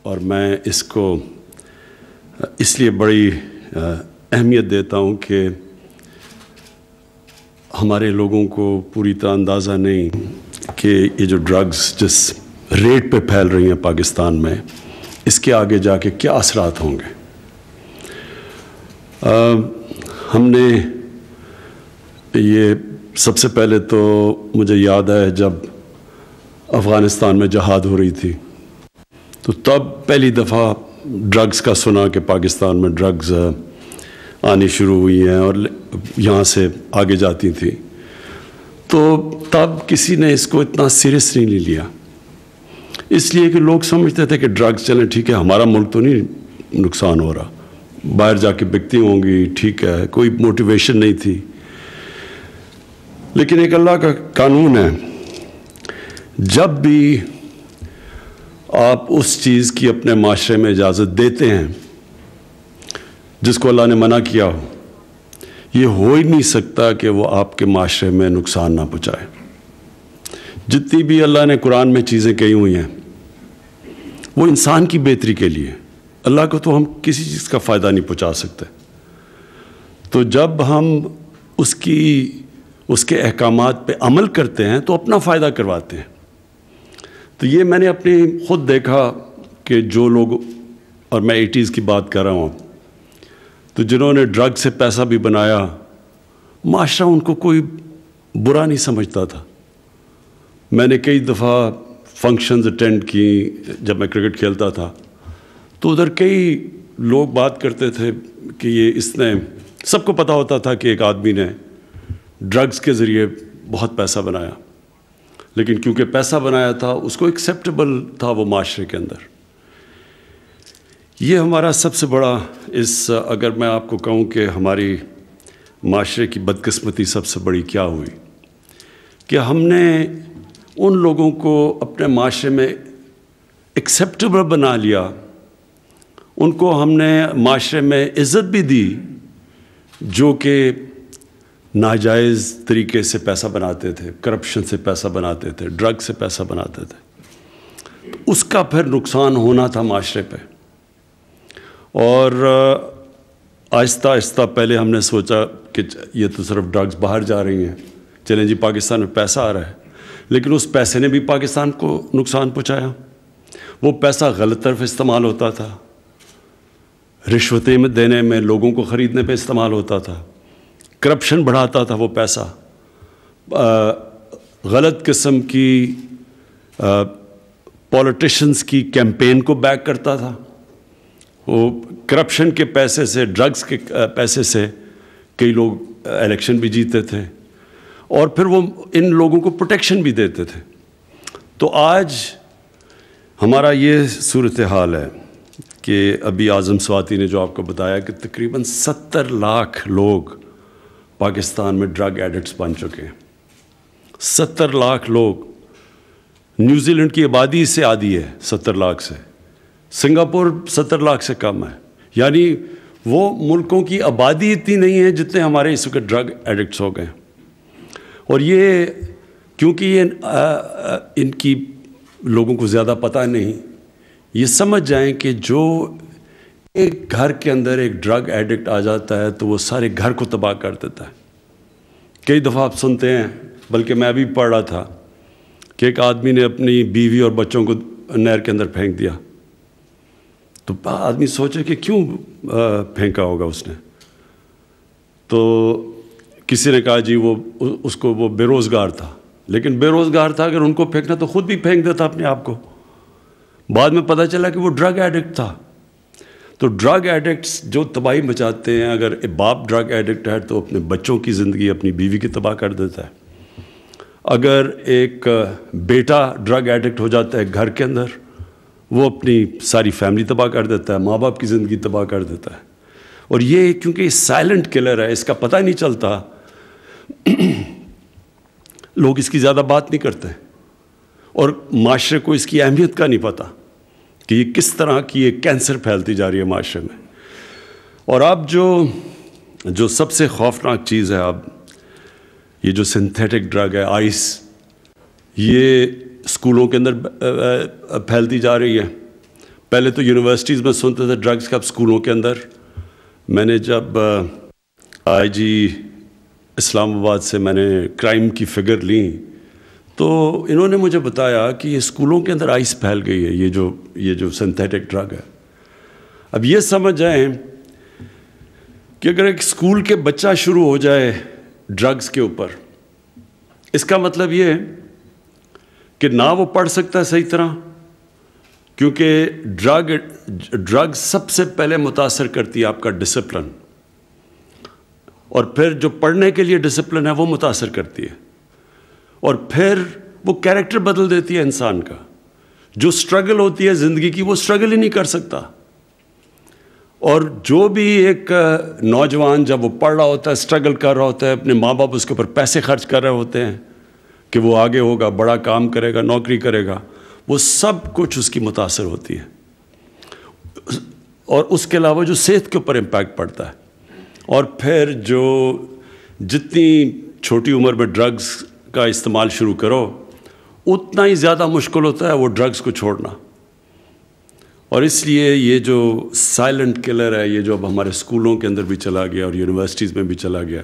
اور میں اس کو اس لیے بڑی اہمیت دیتا ہوں کہ ہمارے لوگوں کو پوری طرح اندازہ نہیں کہ یہ جو ڈرگز جس ریٹ پہ پھیل رہی ہیں پاکستان میں، اس کے آگے جا کے کیا اثرات ہوں گے۔ ہم نے یہ سب سے پہلے تو مجھے یاد ہے جب افغانستان میں جہاد ہو رہی تھی تو تب پہلی دفعہ ڈرگز کا سنا کہ پاکستان میں ڈرگز آنی شروع ہوئی ہیں اور یہاں سے آگے جاتی تھیں، تو تب کسی نے اس کو اتنا سیریس نہیں لیا، اس لیے کہ لوگ سمجھتے تھے کہ ڈرگز چلیں ٹھیک ہے، ہمارا ملک تو نہیں نقصان ہو رہا، باہر جا کے بکتی ہوں گی، ٹھیک ہے، کوئی موٹیویشن نہیں تھی۔ لیکن ایک اللہ کا قانون ہے، جب بھی آپ اس چیز کی اپنے معاشرے میں اجازت دیتے ہیں جس کو اللہ نے منع کیا ہو، یہ ہو ہی نہیں سکتا کہ وہ آپ کے معاشرے میں نقصان نہ پہنچائے۔ جتنی بھی اللہ نے قرآن میں چیزیں کہی ہوئی ہیں وہ انسان کی بہتری کے لیے، اللہ کو تو ہم کسی چیز کا فائدہ نہیں پہنچا سکتے، تو جب ہم اس کے احکامات پہ عمل کرتے ہیں تو اپنا فائدہ کرواتے ہیں۔ تو یہ میں نے اپنی خود دیکھا کہ جو لوگ، اور میں 80s کی بات کر رہا ہوں، تو جنہوں نے ڈرگ سے پیسہ بھی بنایا، معاشرہ ان کو کوئی برا نہیں سمجھتا تھا۔ میں نے کئی دفعہ فنکشنز اٹینڈ کی جب میں کرکٹ کھیلتا تھا، تو ادھر کئی لوگ بات کرتے تھے کہ یہ اس نے، سب کو پتہ ہوتا تھا کہ ایک آدمی نے ڈرگز کے ذریعے بہت پیسہ بنایا، لیکن کیونکہ پیسہ بنایا تھا اس کو ایکسیپٹیبل تھا وہ معاشرے کے اندر۔ یہ ہمارا سب سے بڑا اگر میں آپ کو کہوں کہ ہماری معاشرے کی بدقسمتی سب سے بڑی کیا ہوئی کہ ہم نے ان لوگوں کو اپنے معاشرے میں ایکسیپٹیبل بنا لیا، ان کو ہم نے معاشرے میں عزت بھی دی جو کہ ناجائز طریقے سے پیسہ بناتے تھے، کرپشن سے پیسہ بناتے تھے، ڈرگ سے پیسہ بناتے تھے، اس کا پھر نقصان ہونا تھا معاشرے پہ۔ اور آہستہ آہستہ پہلے ہم نے سوچا کہ یہ تو صرف ڈرگز باہر جا رہی ہیں، چلیں جی پاکستان میں پیسہ آ رہا ہے، لیکن اس پیسے نے بھی پاکستان کو نقصان پہنچایا۔ وہ پیسہ غلط طرف استعمال ہوتا تھا، رشوتیں دینے میں، لوگوں کو خریدنے پہ استعمال ہوتا تھا، کرپشن بڑھاتا تھا وہ پیسہ، غلط قسم کی پولیٹیشنز کی کیمپین کو بیک کرتا تھا۔ وہ کرپشن کے پیسے سے، ڈرگز کے پیسے سے کئی لوگ الیکشن بھی جیتے تھے، اور پھر وہ ان لوگوں کو پروٹیکشن بھی دیتے تھے۔ تو آج ہمارا یہ صورتحال ہے کہ ابھی اعظم سواتی نے جو آپ کو بتایا کہ تقریباً 70 لاکھ لوگ پاکستان میں ڈرگ ایڈکٹس بن چکے ہیں۔ 70 لاکھ لوگ، نیوزی لینڈ کی آبادی سے آدھی ہے 70 لاکھ سے، سنگاپور 70 لاکھ سے کم ہے، یعنی وہ ملکوں کی آبادی اتنی نہیں ہے جتنے ہمارے اس وقت ڈرگ ایڈکٹس ہو گئے ہیں۔ اور یہ کیونکہ یہ ان کی لوگوں کو زیادہ پتہ نہیں، یہ سمجھ جائیں کہ جو ایک گھر کے اندر ایک ڈرگ ایڈکٹ آ جاتا ہے تو وہ سارے گھر کو تباہ کر دیتا ہے۔ کئی دفعہ آپ سنتے ہیں، بلکہ میں ابھی پڑھ رہا تھا کہ ایک آدمی نے اپنی بیوی اور بچوں کو نہر کے اندر پھینک دیا، تو آدمی سوچے کہ کیوں پھینکا ہوگا اس نے، تو کسی نے کہا جی وہ بے روزگار تھا، لیکن بے روزگار تھا اگر ان کو پھینکنا تو خود بھی پھینک دیتا اپنے آپ کو۔ بعد میں پتہ چلا کہ وہ ڈرگ ایڈکٹ تھا۔ تو ڈرگ ایڈکٹس جو تباہی مچاتے ہیں، اگر باپ ڈرگ ایڈکٹ ہے تو اپنے بچوں کی زندگی، اپنی بیوی کی تباہ کر دیتا ہے۔ اگر ایک بیٹا ڈرگ ایڈکٹ ہو جاتا ہے گھر کے اندر، وہ اپنی ساری فیملی تباہ کر دیتا ہے، ماں باپ کی زندگی تباہ کر دیتا ہے۔ اور یہ کیونکہ سائلنٹ کلر ہے، اس کا پتہ نہیں چلتا، لوگ اس کی زیادہ بات نہیں کرتے، اور معاشرے کو اس کی اہمیت کا نہیں پتہ کہ یہ کس طرح کی ایک کینسر پھیلتی جا رہی ہے معاشرے میں۔ اور اب جو سب سے خوفناک چیز ہے، اب یہ جو سنتھیٹک ڈرگ ہے، آئس، یہ اسکولوں کے اندر پھیلتی جا رہی ہے، پہلے تو یونیورسٹیز میں سنتے تھے ڈرگس کا، اب اسکولوں کے اندر. میں نے جب آئی جی اسلام آباد سے میں نے کرائم کی فگر لی تو انہوں نے مجھے بتایا کہ یہ اسکولوں کے اندر آئس پھیل گئی ہے، یہ جو سنتھیٹک ڈرگ ہے. اب یہ سمجھ جائیں کہ اگر ایک اسکول کے بچہ شروع ہو جائے ڈرگس کے اوپر، اس کا مطلب یہ ہے کہ نہ وہ پڑھ سکتا ہے صحیح طرح، کیونکہ ڈرگ سب سے پہلے متاثر کرتی ہے آپ کا ڈسپلن، اور پھر جو پڑھنے کے لیے ڈسپلن ہے وہ متاثر کرتی ہے، اور پھر وہ کیریکٹر بدل دیتی ہے انسان کا. جو سٹرگل ہوتی ہے زندگی کی وہ سٹرگل ہی نہیں کر سکتا. اور جو بھی ایک نوجوان جب وہ پڑھ رہا ہوتا ہے، سٹرگل کر رہا ہوتا ہے، اپنے ماں باپ اس کے اوپر پیسے خرچ کر رہے ہوتے ہیں کہ وہ آگے ہوگا، بڑا کام کرے گا، نوکری کرے گا، وہ سب کچھ اس کی متاثر ہوتی ہے. اور اس کے علاوہ جو صحت کے اوپر امپیکٹ پڑتا ہے. اور پھر جو جتنی چھوٹی عمر میں ڈرگز کا استعمال شروع کرو اتنا ہی زیادہ مشکل ہوتا ہے وہ ڈرگز کو چھوڑنا. اور اس لیے یہ جو سائلنٹ کلر ہے، یہ جو اب ہمارے اسکولوں کے اندر بھی چلا گیا اور یونیورسٹیز میں بھی چلا گیا،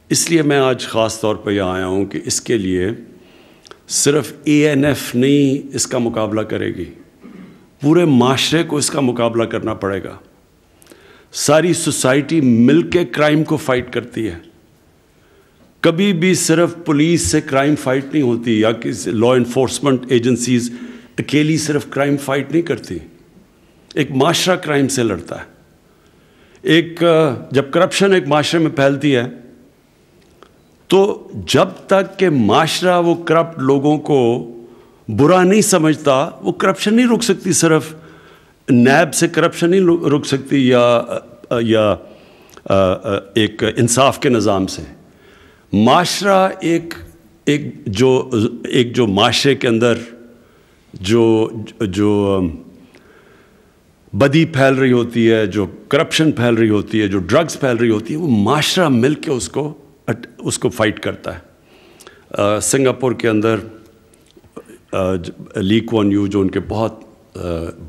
اس لیے میں آج خاص طور پہ یہاں آیا ہوں کہ اس کے لیے صرف ANF نہیں اس کا مقابلہ کرے گی، پورے معاشرے کو اس کا مقابلہ کرنا پڑے گا. ساری سوسائٹی مل کے کرائم کو فائٹ کرتی ہے. کبھی بھی صرف پولیس سے کرائم فائٹ نہیں ہوتی، یا کسی لا انفورسمنٹ ایجنسیز اکیلی صرف کرائم فائٹ نہیں کرتی. ایک معاشرہ کرائم سے لڑتا ہے. جب کرپشن ایک معاشرے میں پھیلتی ہے تو جب تک کہ معاشرہ وہ کرپٹ لوگوں کو برا نہیں سمجھتا وہ کرپشن نہیں رک سکتی. صرف نیب سے کرپشن نہیں رک سکتی یا ایک انصاف کے نظام سے. معاشرہ ایک جو معاشرے کے اندر جو بدی پھیل رہی ہوتی ہے، جو کرپشن پھیل رہی ہوتی ہے، جو ڈرگز پھیل رہی ہوتی ہے، وہ معاشرہ مل کے اس کو فائٹ کرتا ہے. سنگاپور کے اندر لی کوان یو، جو ان کے بہت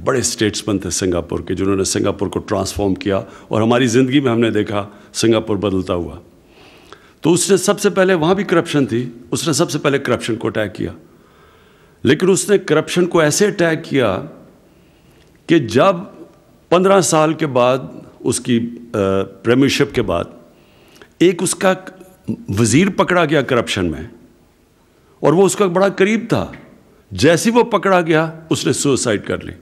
بڑے اسٹیٹسمین تھے سنگاپور کے، جنہوں نے سنگاپور کو ٹرانسفارم کیا، اور ہماری زندگی میں ہم نے دیکھا سنگاپور بدلتا ہوا. تو اس نے سب سے پہلے، وہاں بھی کرپشن تھی، اس نے سب سے پہلے کرپشن کو اٹیک کیا. لیکن اس نے کرپشن کو ایسے اٹیک کیا کہ جب 15 سال کے بعد اس کی پریمیئرشپ کے بعد ایک اس کا وزیر پکڑا گیا کرپشن میں، اور وہ اس کا بڑا قریب تھا، جیسے وہ پکڑا گیا اس نے سوسائڈ کر لی،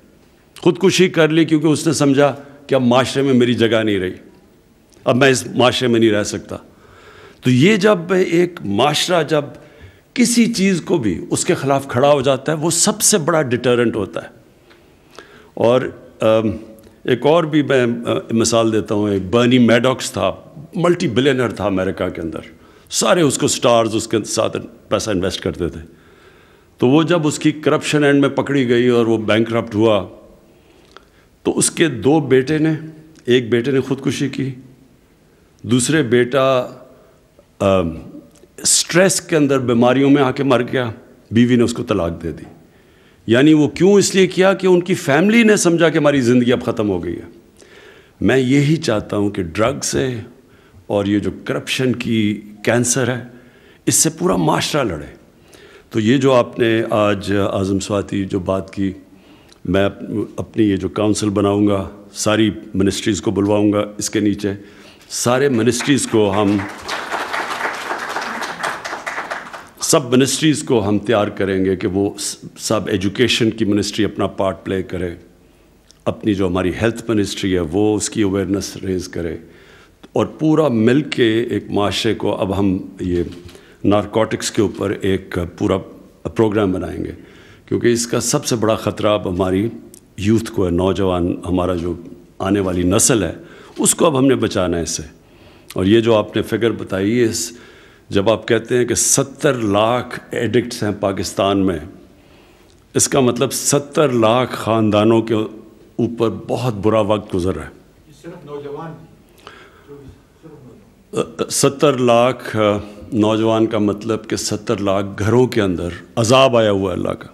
خودکشی کر لی، کیونکہ اس نے سمجھا کہ اب معاشرے میں میری جگہ نہیں رہی، اب میں اس معاشرے میں نہیں رہ سکتا. تو یہ جب ایک معاشرہ جب کسی چیز کو بھی اس کے خلاف کھڑا ہو جاتا ہے وہ سب سے بڑا ڈیٹرنٹ ہوتا ہے. اور ایک اور بھی میں مثال دیتا ہوں. ایک برنی میڈوکس تھا، ملٹی بلینر تھا امریکہ کے اندر، سارے اس کو سٹارز اس کے ساتھ پیسہ انویسٹ کرتے تھے. تو وہ جب اس کی کرپشن اینڈ میں پکڑی گئی اور وہ بینکرپٹ ہوا تو اس کے 2 بیٹے نے، ایک بیٹے نے خودکشی کی، دوسرے بیٹا سٹریس کے اندر بیماریوں میں آ کے مر گیا، بیوی نے اس کو طلاق دے دی. یعنی وہ کیوں اس لیے کیا کہ ان کی فیملی نے سمجھا کہ ہماری زندگی اب ختم ہو گئی ہے. میں یہی چاہتا ہوں کہ ڈرگ سے اور یہ جو کرپشن کی کینسر ہے اس سے پورا معاشرہ لڑے. تو یہ جو آپ نے آج اعظم سواتی جو بات کی، میں اپنی یہ جو کاؤنسل بناؤں گا، ساری منسٹریز کو بلواؤں گا، اس کے نیچے سارے منسٹریز کو سب منسٹریز کو ہم تیار کریں گے کہ وہ سب ایجوکیشن کی منسٹری اپنا پارٹ پلے کرے، اپنی جو ہماری ہیلتھ منسٹری ہے وہ اس کی اویئرنیس ریز کرے، اور پورا مل کے ایک معاشرے کو اب ہم یہ نارکوٹکس کے اوپر ایک پورا پروگرام بنائیں گے، کیونکہ اس کا سب سے بڑا خطرہ اب ہماری یوتھ کو ہے، نوجوان ہمارا جو آنے والی نسل ہے اس کو اب ہم نے بچانا ہے اس سے. اور یہ جو آپ نے فگر بتائی ہے، جب آپ کہتے ہیں کہ 70 لاکھ ایڈکٹس ہیں پاکستان میں، اس کا مطلب 70 لاکھ خاندانوں کے اوپر بہت برا وقت گزر رہا ہے. صرف نوجوان 70 لاکھ نوجوان کا مطلب کہ 70 لاکھ گھروں کے اندر عذاب آیا ہوا ہے اللہ کا.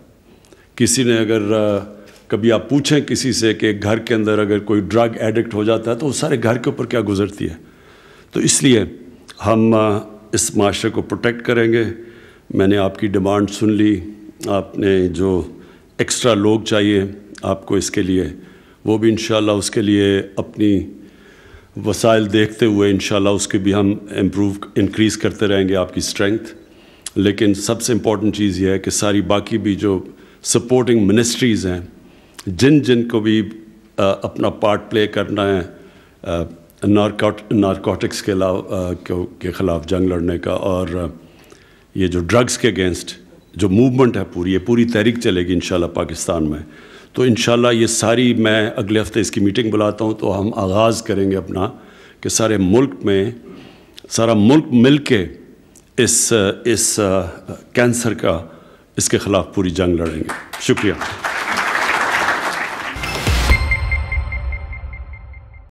کسی نے اگر کبھی آپ پوچھیں کسی سے کہ گھر کے اندر اگر کوئی ڈرگ ایڈکٹ ہو جاتا ہے تو وہ سارے گھر کے اوپر کیا گزرتی ہے. تو اس لیے ہم اس معاشرے کو پروٹیکٹ کریں گے. میں نے آپ کی ڈیمانڈ سن لی. آپ نے جو ایکسٹرا لوگ چاہیے آپ کو اس کے لیے، وہ بھی انشاءاللہ اس کے لیے اپنی وسائل دیکھتے ہوئے انشاءاللہ اس کے بھی ہم انکریز کرتے رہیں گے آپ کی اسٹرینگتھ. لیکن سب سے امپورٹنٹ چیز یہ ہے کہ ساری باقی بھی جو سپورٹنگ منسٹریز ہیں، جن کو بھی اپنا پارٹ پلے کرنا ہے نارکوٹکس کے خلاف جنگ لڑنے کا، اور یہ جو ڈرگس کے اگینسٹ جو موومنٹ ہے پوری تحریک چلے گی انشاءاللہ پاکستان میں. تو انشاءاللہ یہ ساری، میں اگلے ہفتے اس کی میٹنگ بلاتا ہوں تو ہم آغاز کریں گے اپنا کہ سارا ملک مل کے اس کینسر کا، اس کے خلاف پوری جنگ لڑیں گے. شکریہ.